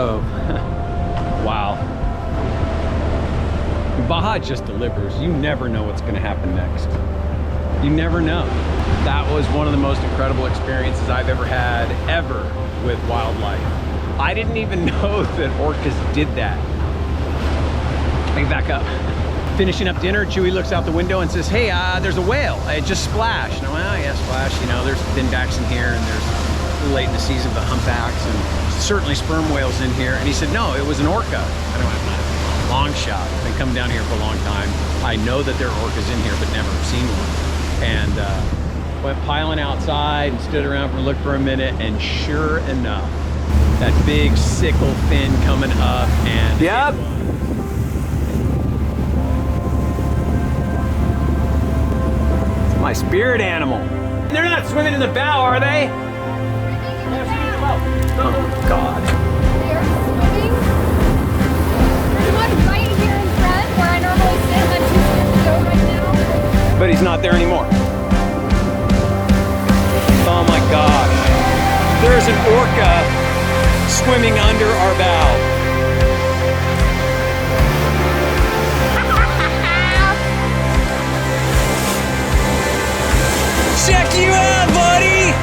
So, wow. Baja just delivers. You never know what's going to happen next. You never know. That was one of the most incredible experiences I've ever had, ever, with wildlife. I didn't even know that orcas did that. Let me back up. Finishing up dinner, Chewy looks out the window and says, hey, there's a whale. It just splashed. And I went, oh yeah, splash. You know, there's finbacks in here, and there's late in the season of the humpbacks, and certainly sperm whales in here. And he said, no, it was an orca. I don't have long shot. I've been coming down here for a long time. I know that there are orcas in here, but never seen one. And went piling outside and stood around for a look for a minute, and sure enough, that big sickle fin coming up, and yep. It's my spirit animal. They're not swimming in the bow, are they? Oh God. They are swimming. There's one right here in front where I normally sit. I'm too scared to go right now. But he's not there anymore. Oh my gosh. There's an orca swimming under our bow. Check you out, buddy!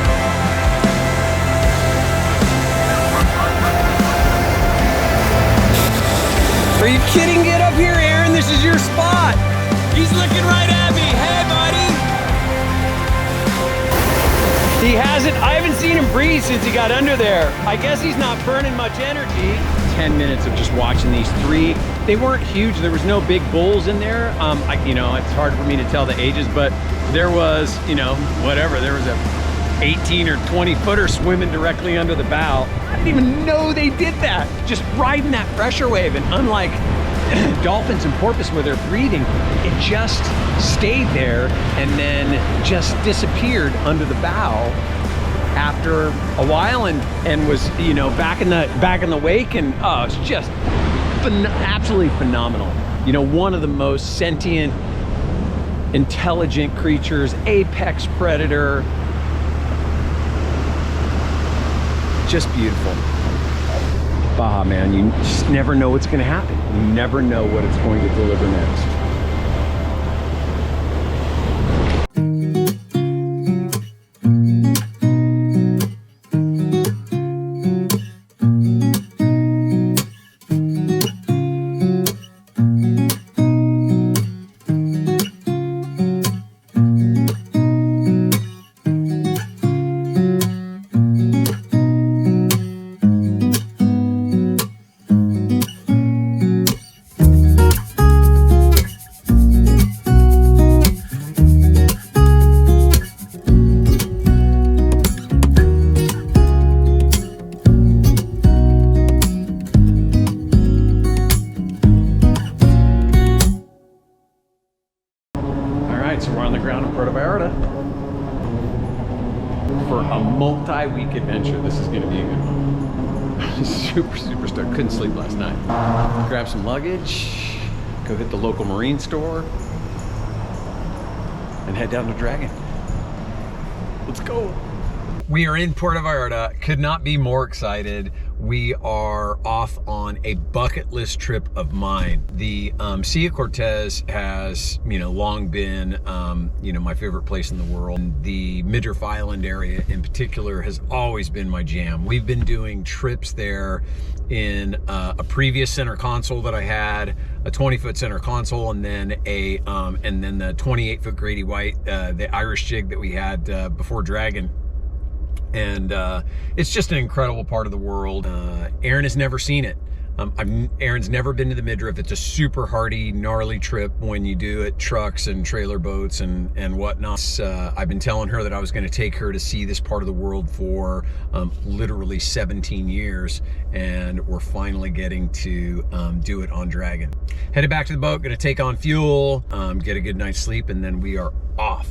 Are you kidding? Get up here, Aaron. This is your spot. He's looking right at me. Hey, buddy. He hasn't, I haven't seen him breathe since he got under there. I guess he's not burning much energy. 10 minutes of just watching these three. They weren't huge. There was no big bulls in there. You know, it's hard for me to tell the ages, but there was, you know, whatever. There was a 18 or 20 footer swimming directly under the bow. I didn't even know they did that. Just riding that pressure wave. And unlike dolphins and porpoise where they're breathing, it just stayed there and then just disappeared under the bow after a while, and was, you know, back in the wake. And oh, it's just absolutely phenomenal. You know, one of the most sentient, intelligent creatures, apex predator. Just beautiful. Baja, man, you just never know what's going to happen. You never know what it's going to deliver next. So we're on the ground in Puerto Vallarta for a multi-week adventure. This is going to be a good one. Super stoked. Couldn't sleep last night. Grab some luggage, go hit the local marine store, and head down to Dragon. Let's go. We are in Puerto Vallarta. Could not be more excited. We are off on a bucket list trip of mine. The Sea of Cortez has, you know, long been, you know, my favorite place in the world. And the Midriff Island area in particular has always been my jam. We've been doing trips there in a previous center console that I had, a 20-foot center console, and then the 28-foot Grady White, the Irish jig that we had before Dragon. And it's just an incredible part of the world. Aaron has never seen it. Aaron's never been to the Midriff. It's a super hardy, gnarly trip when you do it, trucks and trailer boats and whatnot. I've been telling her that I was going to take her to see this part of the world for literally 17 years, and we're finally getting to do it on Dragon. Headed back to the boat, going to take on fuel, get a good night's sleep, and then we are off.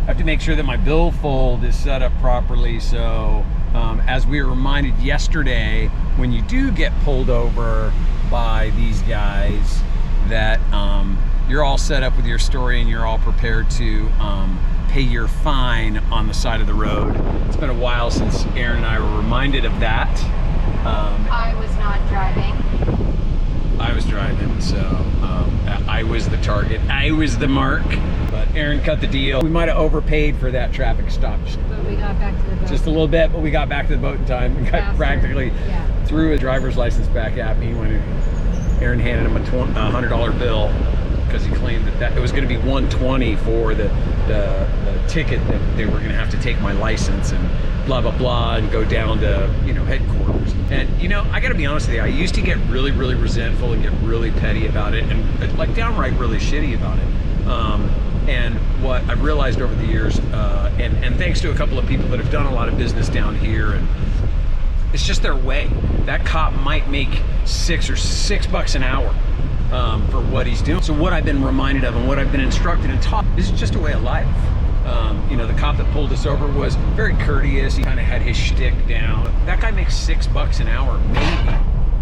I have to make sure that my billfold is set up properly, so as we were reminded yesterday, when you do get pulled over by these guys, that you're all set up with your story and you're all prepared to pay your fine on the side of the road. It's been a while since Aaron and I were reminded of that. I was not driving. I was driving, so I was the target. I was the mark. But Aaron cut the deal. We might have overpaid for that traffic stop. But we got back to the boat. Just a little bit, but we got back to the boat in time. We got practically threw a driver's license back at me when Aaron handed him a $100 bill because he claimed that it was going to be $120 for the ticket that they were going to have to take my license and blah blah blah and go down to headquarters. And I got to be honest with you, I used to get really resentful and get really petty about it and like downright really shitty about it. And what I've realized over the years, and thanks to a couple of people that have done a lot of business down here, and it's just their way. That cop might make $6 an hour for what he's doing. So what I've been reminded of and what I've been instructed and taught, this is just a way of life. The cop that pulled us over was very courteous. He kind of had his shtick down. That guy makes $6 an hour, maybe.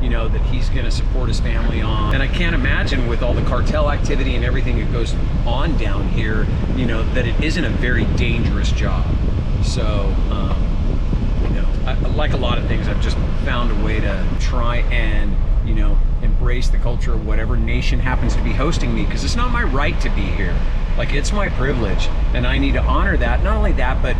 That he's going to support his family on. And I can't imagine with all the cartel activity and everything that goes on down here, that it isn't a very dangerous job. So, like a lot of things, I've just found a way to try and, embrace the culture of whatever nation happens to be hosting me, because it's not my right to be here. Like, it's my privilege, and I need to honor that. Not only that, but,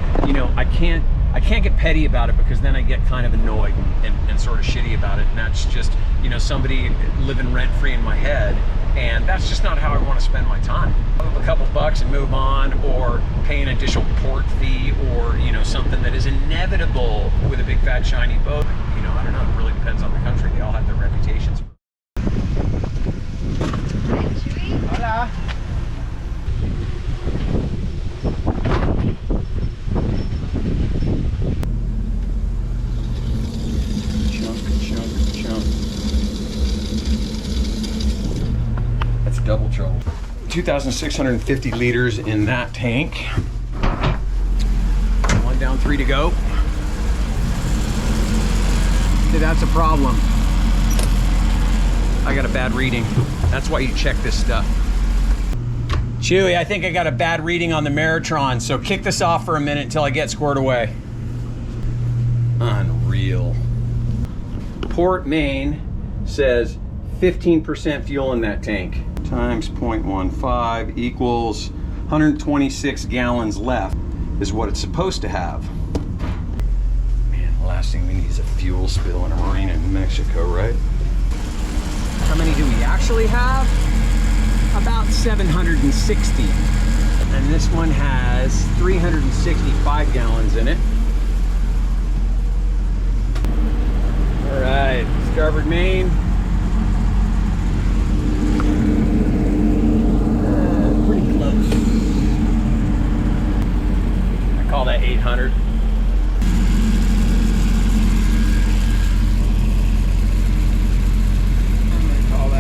I can't get petty about it, because then I get kind of annoyed and sort of shitty about it, and that's just somebody living rent-free in my head, and that's just not how I want to spend my time. I'll have a couple bucks and move on, or pay an additional port fee, or something that is inevitable with a big fat shiny boat. I don't know, it really depends on the country. They all have their reputations. Hola. That's double trouble. 2,650 liters in that tank. One down, 3 to go. See, that's a problem. I got a bad reading. That's why you check this stuff. Chewy, I think I got a bad reading on the Maritron, so kick this off for a minute until I get squared away. Unreal. Port Main says 15% fuel in that tank. Times 0.15 equals 126 gallons left is what it's supposed to have. Man, the last thing we need is a fuel spill in a marina in Mexico, right? How many do we actually have? About 760. And this one has 365 gallons in it. All right, starboard main. Pretty close. I call that 800.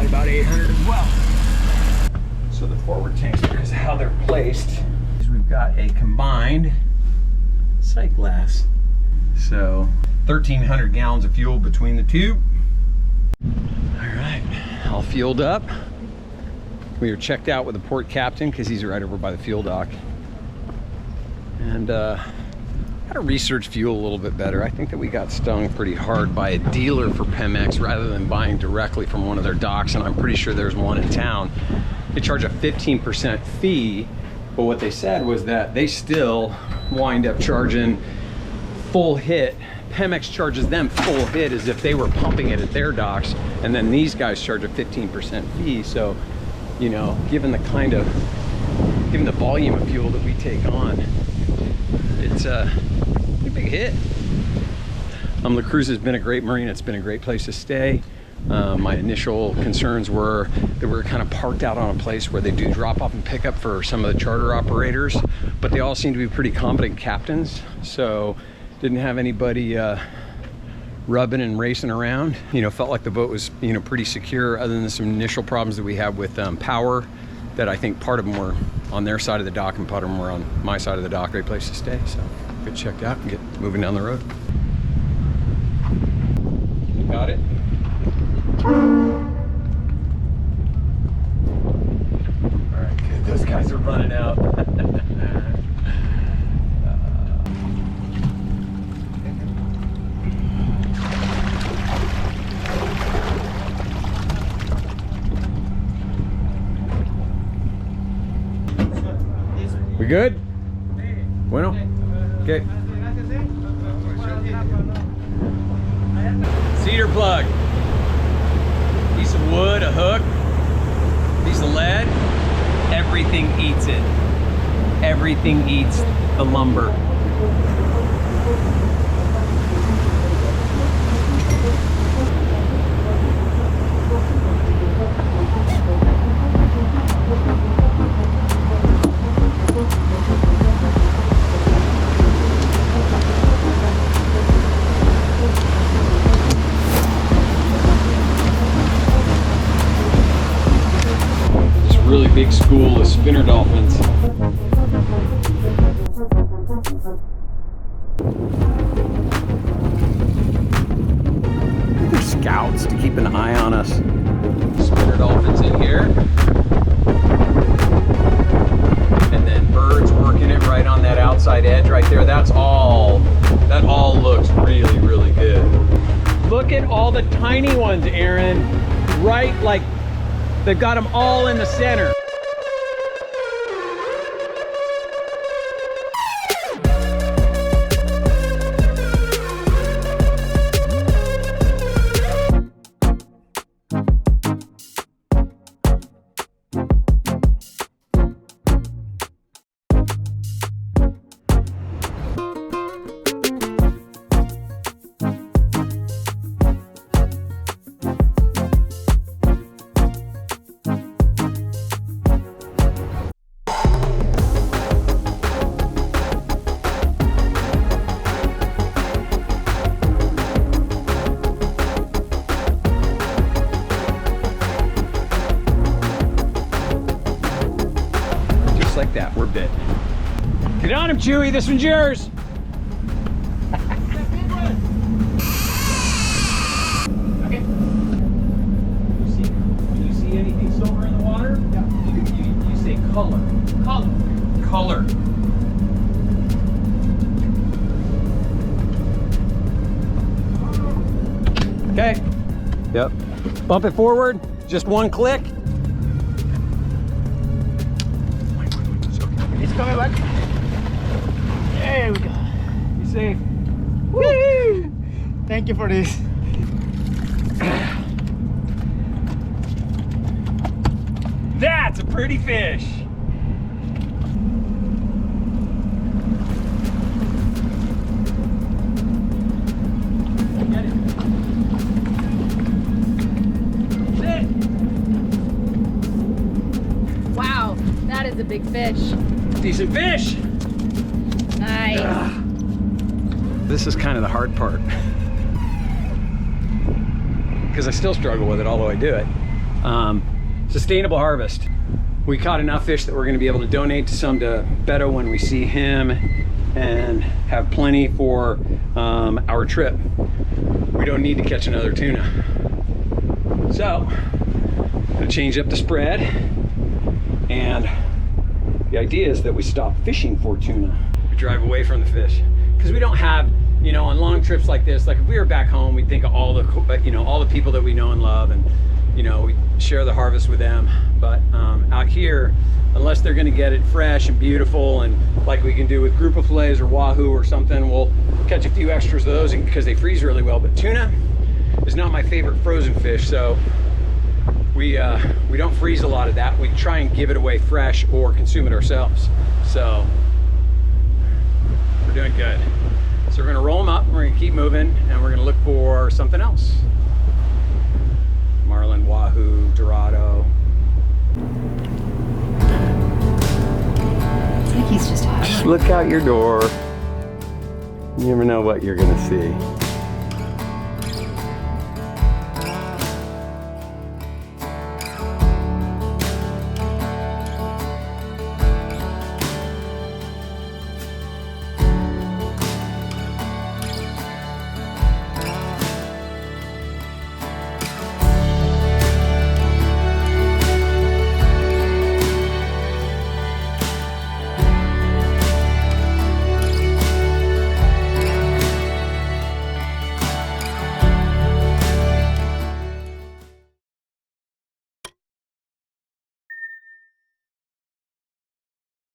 About 800 as well. So the forward tanks, because of how they're placed, is we've got a combined sight glass. So 1,300 gallons of fuel between the two. All right, all fueled up. We were checked out with the port captain because he's right over by the fuel dock. And got to research fuel a little bit better. I think that we got stung pretty hard by a dealer for Pemex rather than buying directly from one of their docks, and I'm pretty sure there's one in town. They charge a 15% fee, but what they said was that they still wind up charging full hit. Pemex charges them full hit as if they were pumping it at their docks, and then these guys charge a 15% fee. So, given the volume of fuel that we take on, it's a big hit. The cruise has been a great marina. It's been a great place to stay. My initial concerns were that we were kind of parked out on a place where they do drop off and pick up for some of the charter operators, but they all seem to be pretty competent captains, so didn't have anybody rubbing and racing around. Felt like the boat was pretty secure, other than some initial problems that we had with power, that I think part of them were on their side of the dock and part of them were on my side of the dock. Great place to stay, so get checked out and get moving down the road. Got it. running out. We good? Bueno? Okay. Cedar plug. Piece of wood, a hook, piece of lead. Everything eats it. Everything eats the lumber. Really big school of spinner dolphins. They're scouts to keep an eye on us. Spinner dolphins in here. And then birds working it right on that outside edge right there. That all looks really, really good. Look at all the tiny ones, Aaron. Right, like, they've got them all in the center. Like that, we're bit. Get on him, Chewy, this one's yours. Okay. Do you see anything silver in the water? Yeah. You say color. Color. Okay. Yep. Bump it forward, just one click. Coming back. There we go. Be safe. Woo! Thank you for this. That's a pretty fish. Get it. Sit. Wow, that is a big fish. Decent fish. Nice. This is kind of the hard part because I still struggle with it, although I do it. Sustainable harvest. We caught enough fish that we're going to be able to donate some to Beto when we see him and have plenty for our trip. We don't need to catch another tuna. So, I'm going to change up the spread, and the idea is that we stop fishing for tuna. We drive away from the fish because we don't have, you know, on long trips like this, like if we were back home, we'd think of all the, you know, all the people that we know and love, and, you know, we share the harvest with them. But out here, unless they're gonna get it fresh and beautiful, and like we can do with grouper fillets or wahoo or something, we'll catch a few extras of those because they freeze really well. But tuna is not my favorite frozen fish, so we don't freeze a lot of that. We try and give it away fresh or consume it ourselves. So we're doing good. So we're gonna roll them up, we're gonna keep moving, and we're gonna look for something else. Marlin, wahoo, dorado. It's like he's just Look out your door. You never know what you're gonna see.